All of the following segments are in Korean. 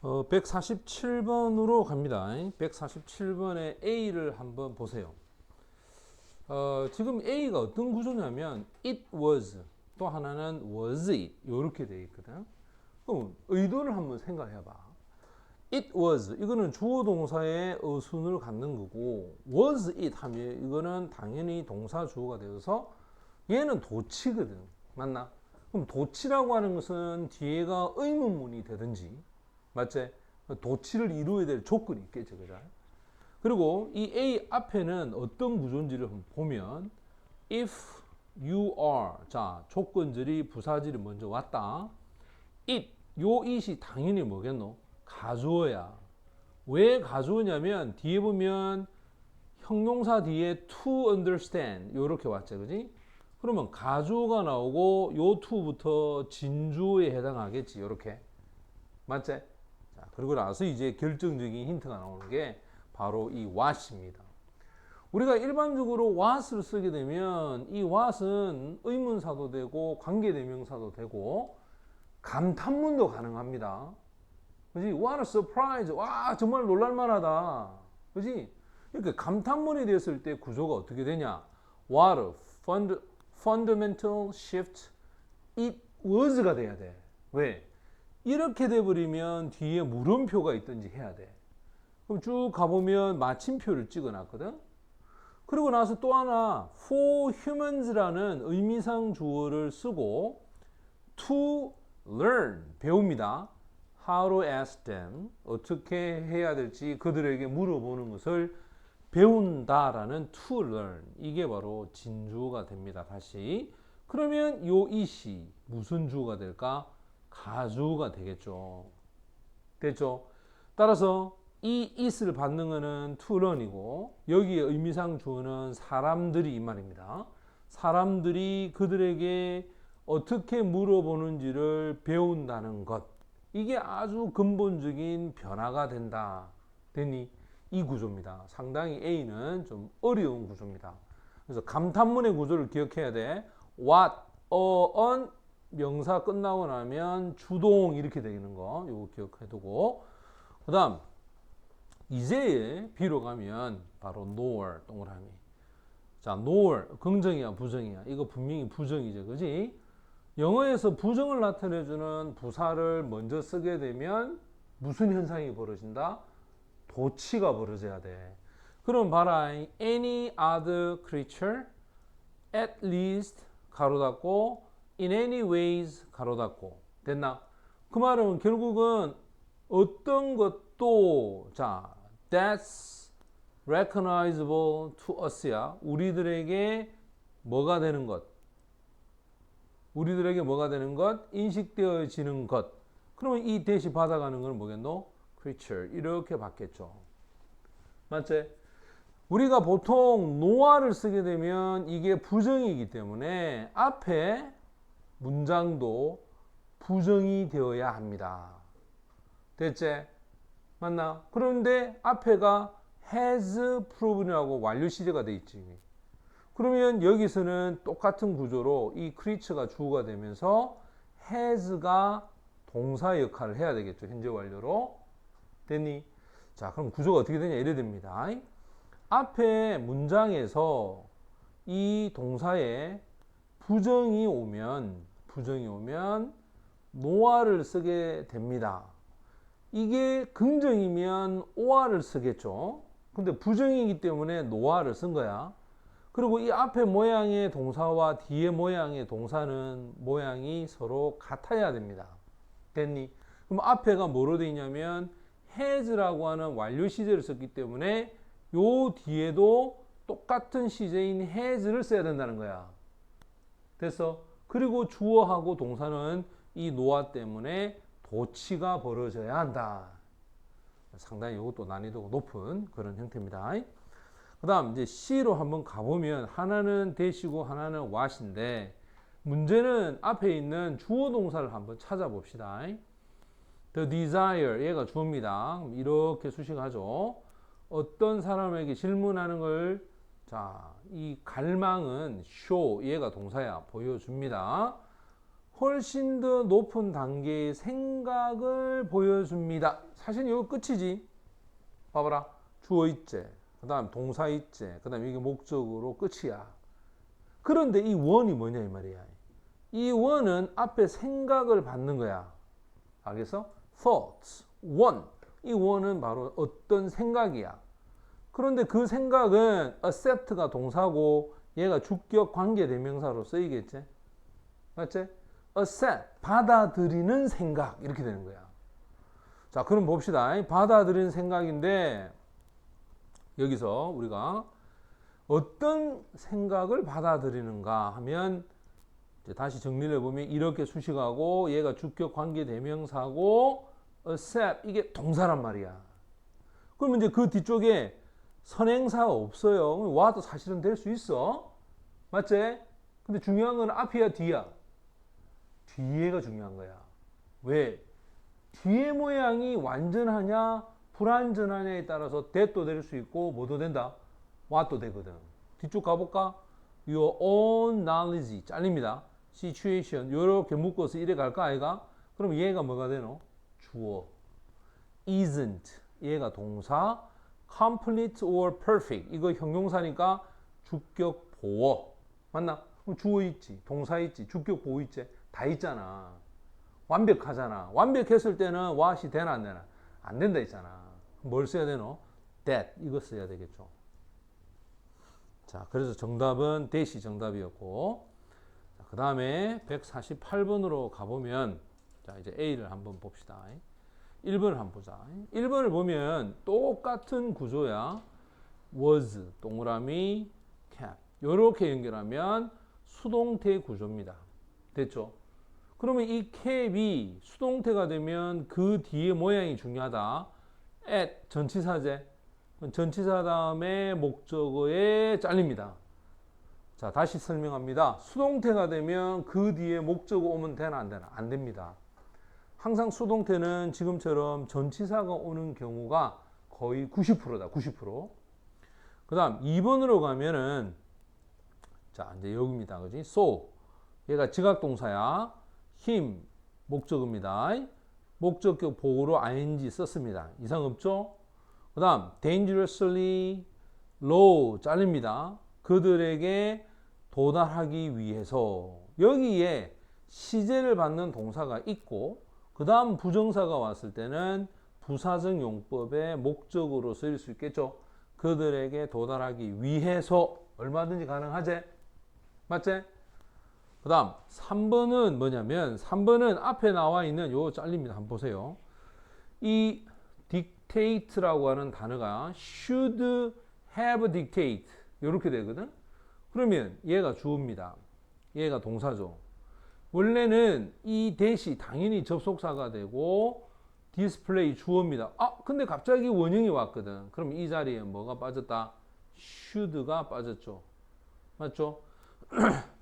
147번으로 갑니다. 147번의 A를 한번 보세요. 지금 A가 어떤 구조냐면 it was, 또 하나는 was it 이렇게 되어 있거든. 그럼 의도를 한번 생각해 봐. it was, 이거는 주어 동사의 어순을 갖는 거고, was it 하면 이거는 당연히 동사 주어가 되어서 얘는 도치거든. 맞나? 그럼 도치라고 하는 것은 뒤에가 의문문이 되든지, 맞지? 도치를 이루어야 될 조건이 있겠죠, 그죠? 그리고 이 A 앞에는 어떤 구조인지를 보면 if you are, 자, 조건절이 부사절이 먼저 왔다. it, 요 it이 당연히 뭐겠노? 가주어야. 왜 가주어냐면 뒤에 보면 형용사 뒤에 to understand 요렇게 왔죠, 그지? 그러면 가주어가 나오고 요 to부터 진주어에 해당하겠지, 요렇게. 맞지? 자, 그리고 나서 이제 결정적인 힌트가 나오는 게 바로 이 what입니다. 우리가 일반적으로 what을 쓰게 되면 이 what은 의문사도 되고 관계대명사도 되고 감탄문도 가능합니다. 그지? What a surprise! 와, 정말 놀랄만하다. 그지? 이렇게 감탄문이 되었을 때 구조가 어떻게 되냐? What a fundamental shift it was가 돼야 돼. 왜? 이렇게 돼버리면 뒤에 물음표가 있든지 해야 돼. 그럼 쭉 가보면 마침표를 찍어놨거든. 그리고 나서 또 하나 for humans라는 의미상 주어를 쓰고 to learn, 배웁니다. how to ask them, 어떻게 해야 될지 그들에게 물어보는 것을 배운다라는 to learn, 이게 바로 진주어가 됩니다. 다시 그러면 요 it이 무슨 주어가 될까? 가주어가 되겠죠. 됐죠? 따라서 이 it을 받는 것은 to learn이고 여기에 의미상 주어는 사람들이 이 말입니다. 사람들이 그들에게 어떻게 물어보는지를 배운다는 것, 이게 아주 근본적인 변화가 된다. 되니 이 구조입니다. 상당히 A는 좀 어려운 구조입니다. 그래서 감탄문의 구조를 기억해야 돼. what, on, 명사 끝나고 나면 주동 이렇게 되는 거 이거 기억해두고, 그 다음 이제의 B로 가면 바로 nor, 동그라미. 자, nor 긍정이야 부정이야? 이거 분명히 부정이죠, 그지? 영어에서 부정을 나타내주는 부사를 먼저 쓰게 되면 무슨 현상이 벌어진다? 도치가 벌어져야 돼. 그럼 봐라. any other creature, at least 가로 닫고 in any ways 가로 닫고. 됐나? 그 말은 결국은 어떤 것도, 자, that's recognizable to us야. 우리들에게 뭐가 되는 것? 우리들에게 뭐가 되는 것? 인식되어지는 것. 그러면 이 대시 받아가는 건 뭐겠노? creature. 이렇게 받겠죠. 맞지? 우리가 보통 no아를 쓰게 되면 이게 부정이기 때문에 앞에 문장도 부정이 되어야 합니다. 됐지? 맞나? 그런데 앞에가 has proven이라고 완료 시제가 돼 있지. 그러면 여기서는 똑같은 구조로 이 creature가 주어가 되면서 has가 동사 역할을 해야 되겠죠. 현재 완료로. 됐니? 자, 그럼 구조가 어떻게 되냐? 이래 됩니다. 앞에 문장에서 이 동사에 부정이 오면 no아를 쓰게 됩니다. 이게 긍정이면 ore를 쓰겠죠. 근데 부정이기 때문에 no아를 쓴 거야. 그리고 이 앞에 모양의 동사와 뒤에 모양의 동사는 모양이 서로 같아야 됩니다. 됐니? 그럼 앞에가 뭐로 되어 있냐면 has라고 하는 완료 시제를 썼기 때문에 요 뒤에도 똑같은 시제인 has를 써야 된다는 거야. 됐어? 그리고 주어하고 동사는 이 노아 때문에 도치가 벌어져야 한다. 상당히 이것도 난이도가 높은 그런 형태입니다. 그 다음 이제 C로 한번 가보면 하나는 대시고 하나는 what인데 문제는 앞에 있는 주어 동사를 한번 찾아봅시다. The desire, 얘가 주어입니다. 이렇게 수식하죠. 어떤 사람에게 질문하는 걸, 자, 이 갈망은 show, 얘가 동사야. 보여줍니다. 훨씬 더 높은 단계의 생각을 보여줍니다. 사실 이거 끝이지. 봐봐라. 주어 있지. 그 다음 동사 있지. 그 다음 이게 목적으로 끝이야. 그런데 이 원이 뭐냐 이 말이야. 이 원은 앞에 생각을 받는 거야. 알겠어? thoughts, 원. 이 원은 바로 어떤 생각이야. 그런데 그 생각은 accept가 동사고 얘가 주격 관계 대명사로 쓰이겠지? 맞지? accept, 받아들이는 생각 이렇게 되는 거야. 자, 그럼 봅시다. 받아들이는 생각인데 여기서 우리가 어떤 생각을 받아들이는가 하면 이제 다시 정리를 해보면 이렇게 수식하고 얘가 주격 관계 대명사고 accept 이게 동사란 말이야. 그러면 이제 그 뒤쪽에 선행사가 없어요. 와도 사실은 될 수 있어. 맞지? 근데 중요한 건 앞이야 뒤야? 뒤에가 중요한 거야. 왜? 뒤에 모양이 완전하냐 불완전하냐에 따라서 that도 될 수 있고 뭐도 된다? what도 되거든. 뒤쪽 가볼까? Your own knowledge 잘립니다. situation 요렇게 묶어서 이래 갈까 아이가? 그럼 얘가 뭐가 되노? 주어. isn't 얘가 동사. complete or perfect 이거 형용사니까 주격 보어. 맞나? 그럼 주어 있지, 동사 있지, 주격 보어 있지. 다 있잖아. 완벽하잖아. 완벽했을 때는 what이 되나 안 되나? 안 된다 했잖아. 뭘 써야 되노? that 이거 써야 되겠죠. 자, 그래서 정답은 that이 정답이었고, 그 다음에 148번으로 가보면, 자, 이제 A를 한번 봅시다. 1번을 한번 보자. 1번을 보면 똑같은 구조야. was, 동그라미, kept. 요렇게 연결하면 수동태 구조입니다. 됐죠? 그러면 이 cap이 수동태가 되면 그 뒤에 모양이 중요하다. at, 전치사제. 전치사 다음에 목적어에 잘립니다. 자, 다시 설명합니다. 수동태가 되면 그 뒤에 목적어 오면 되나 안 되나? 안 됩니다. 항상 수동태는 지금처럼 전치사가 오는 경우가 거의 90%다. 90%. 그 다음 2번으로 가면은 자, 이제 여기입니다. 그지? so. 얘가 지각동사야. him. 목적어입니다. 목적격 보호로 ing 썼습니다. 이상 없죠? 그 다음 dangerously low 잘립니다. 그들에게 도달하기 위해서. 여기에 시제를 받는 동사가 있고 그 다음 부정사가 왔을 때는 부사적 용법의 목적으로 쓰일 수 있겠죠. 그들에게 도달하기 위해서 얼마든지 가능하지? 맞지? 그 다음 3번은 뭐냐면 3번은 앞에 나와 있는 요 잘립니다. 한번 보세요. 이 dictate라고 하는 단어가 should have dictate 이렇게 되거든. 그러면 얘가 주어입니다. 얘가 동사죠. 원래는 이 that이 당연히 접속사가 되고 display 주어입니다. 아, 근데 갑자기 원형이 왔거든. 그럼 이 자리에 뭐가 빠졌다? should가 빠졌죠. 맞죠?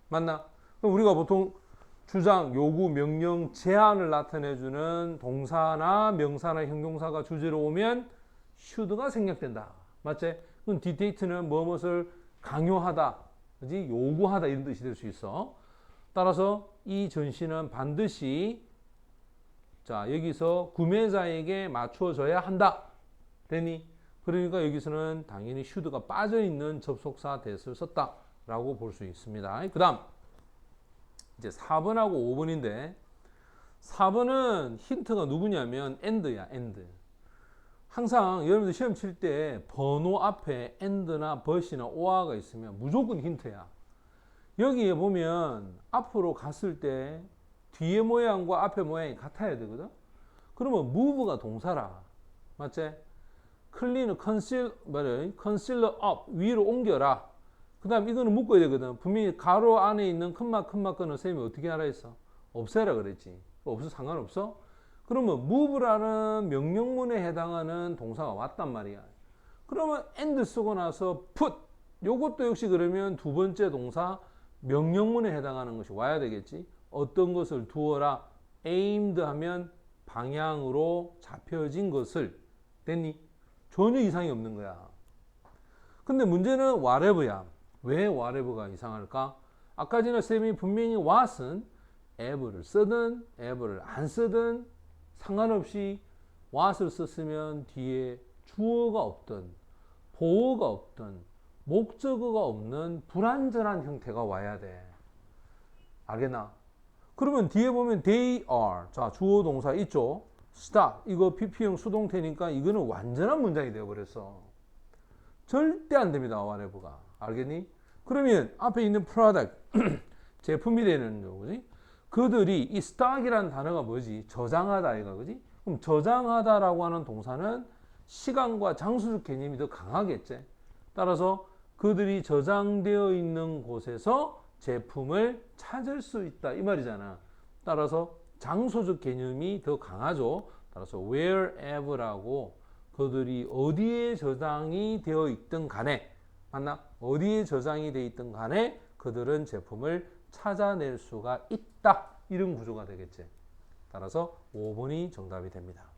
맞나? 그럼 우리가 보통 주장, 요구, 명령, 제한을 나타내주는 동사나 명사나 형용사가 주제로 오면 should가 생략된다. 맞지? 그럼 dictate는 무엇을 강요하다, 그지? 요구하다 이런 뜻이 될 수 있어. 따라서 이 전시는 반드시 자, 여기서 구매자에게 맞춰져야 한다. 되니? 그러니까 여기서는 당연히 should가 빠져있는 접속사 that을 썼다라고 볼 수 있습니다. 그 다음 이제 4번하고 5번인데 4번은 힌트가 누구냐면 and야, and. 항상 여러분들 시험 칠 때 번호 앞에 and나 but이나 or가 있으면 무조건 힌트야. 여기에 보면 앞으로 갔을 때 뒤에 모양과 앞에 모양이 같아야 되거든. 그러면 move가 동사라. 맞지? clean, conceal up 위로 옮겨라. 그 다음 이거는 묶어야 되거든. 분명히 가로 안에 있는 큰막 거는 쌤이 어떻게 하라 했어? 없애라 그랬지. 없어 상관없어? 그러면 move라는 명령문에 해당하는 동사가 왔단 말이야. 그러면 and 쓰고 나서 put 요것도 역시 그러면 두 번째 동사 명령문에 해당하는 것이 와야 되겠지. 어떤 것을 두어라. aimed 하면 방향으로 잡혀진 것을. 됐니? 전혀 이상이 없는 거야. 근데 문제는 whatever야. 왜 whatever가 이상할까? 아까 전에 쌤이 분명히 what은 ever를 쓰든 ever를 안 쓰든 상관없이 what을 썼으면 뒤에 주어가 없든 보어가 없든 목적어가 없는 불완전한 형태가 와야 돼. 알겠나? 그러면 뒤에 보면 they are. 자, 주어 동사 있죠? stop. 이거 PP형 수동태니까 이거는 완전한 문장이 되어버렸어. 절대 안 됩니다. whatever가. 알겠니? 그러면 앞에 있는 product. 제품이 되는 거지. 그들이 이 stock이라는 단어가 뭐지? 저장하다 이거 그지? 그럼 저장하다라고 하는 동사는 시간과 장소적 개념이 더 강하겠지. 따라서 그들이 저장되어 있는 곳에서 제품을 찾을 수 있다 이 말이잖아. 따라서 장소적 개념이 더 강하죠. 따라서 wherever라고 그들이 어디에 저장이 되어 있든 간에 맞나? 어디에 저장이 되어 있든 간에 그들은 제품을 찾아낼 수가 있다. 이런 구조가 되겠지. 따라서 5번이 정답이 됩니다.